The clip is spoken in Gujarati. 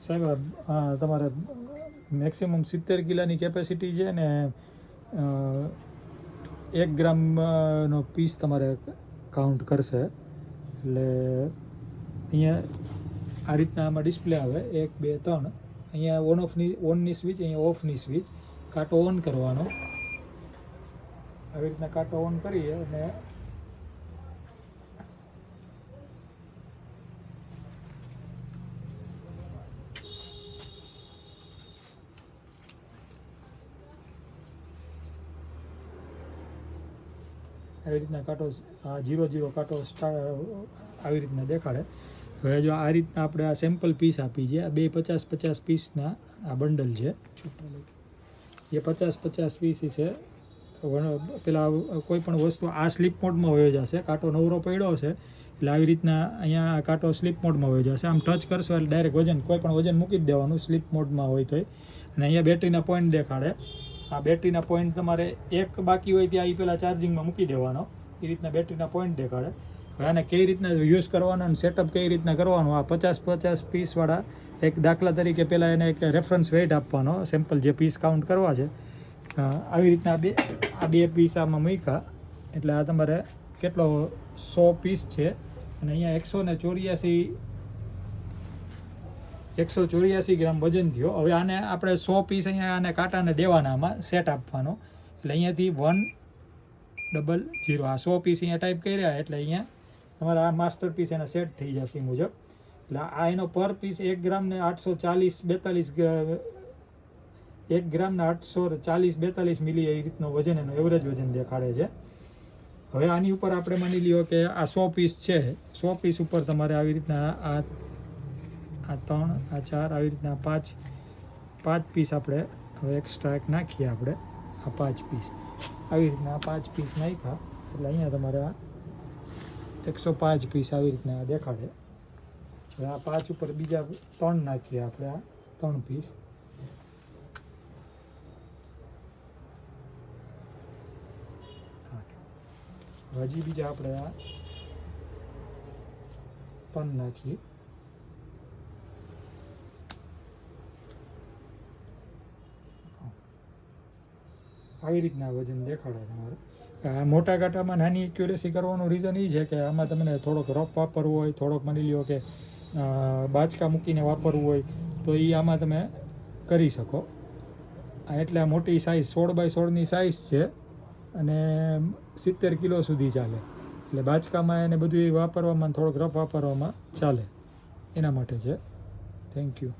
સાહેબ તમારે મેક્સિમમ 70 કિલોની કેપેસિટી છે ને 1 ગ્રામનો પીસ તમારે કાઉન્ટ કરશે. એટલે અહીંયા આ રીતના આમાં ડિસ્પ્લે આવે 1 2 3. અહીંયા ઓનની સ્વિચ, અહીંયા ઓફની સ્વિચ. કાંટો ઓન કરવાનો, આવી રીતના કાંટો ઓન કરીએ અને આવી રીતના કાંટો 0 કાંટો આવી રીતના દેખાડે. હવે જો આ રીતના આપણે આ સેમ્પલ પીસ આપી છે, આ 2 50 પીસના આ બંડલ છે. એ 50 પીસ છે. પેલા કોઈ પણ વસ્તુ આ સ્લીપ મોડમાં વહી જશે. કાંટો નવરો પડ્યો છે એટલે આવી રીતના અહીંયા કાંટો સ્લીપ મોડમાં વહી જશે. આમ ટચ કરશો એટલે ડાયરેક્ટ વજન, કોઈ પણ વજન મૂકી જ દેવાનું સ્લીપ મોડમાં હોય તોય. અને અહીંયા બેટરીના પોઈન્ટ દેખાડે. આ બેટરીના પોઈન્ટ તમારે એક બાકી હોય ત્યાં એ પહેલાં ચાર્જિંગમાં મૂકી દેવાનો. એ રીતના બેટરીના પોઈન્ટ દેખાડે. હવે આને કઈ રીતના યુઝ કરવાનો અને સેટઅપ કઈ રીતના કરવાનું, આ 50 પીસવાળા એક દાખલા તરીકે પહેલાં એને એક રેફરન્સ વેઇટ આપવાનો, સેમ્પલ જે પીસ કાઉન્ટ કરવા છે. આવી રીતના આ બે પીસ આમાં મૂક્યા એટલે આ તમારે કેટલો 100 પીસ છે. અને અહીંયા 184 ગ્રામ વજન થયો. હવે આને આપણે 100 પીસ અહીંયા આને કાંટાને દેવાના, આમાં સેટ આપવાનો. એટલે અહીંયાથી 100 આ 100 પીસ અહીંયા ટાઈપ કર્યા એટલે અહીંયા તમારા આ માસ્ટર પીસ એના સેટ થઈ જશે એ મુજબ. એટલે આ એનો પર પીસ 1 ગ્રામને 1 ગ્રામના 840-42 મિલી એ રીતનો વજન, એનો એવરેજ વજન દેખાડે છે. હવે આની ઉપર આપણે માની લ્યો કે આ 100 પીસ છે. 100 પીસ ઉપર તમારે આવી રીતના આ 3 આ 4 આવી રીતના 5 પીસ આપણે હવે એક્સ્ટ્રા એક નાખીએ. આપણે આ 5 પીસ આવી રીતના 5 પીસ નાખ્યા એટલે અહીંયા તમારે આ 105 પીસ આવી રીતના દેખાડે. હવે આ 5 ઉપર બીજા 3 નાખીએ આપણે, આ 3 પીસ. હજી બીજા આપણે આ 3 નાખીએ. આવી રીતના વજન દેખાડે તમારે. મોટા કાંટામાં નાની એક્યુરેસી કરવાનું રીઝન એ છે કે આમાં તમને થોડોક રફ વાપરવું હોય, થોડોક માની લ્યો કે બાચકા મૂકીને વાપરવું હોય તો એ આમાં તમે કરી શકો. એટલે આ મોટી સાઇઝ 16x16ની સાઇઝ છે અને 70 કિલો સુધી ચાલે. એટલે બાચકામાં એને બધું વાપરવામાં થોડોક રફ વાપરવામાં ચાલે, એના માટે છે. Thank you.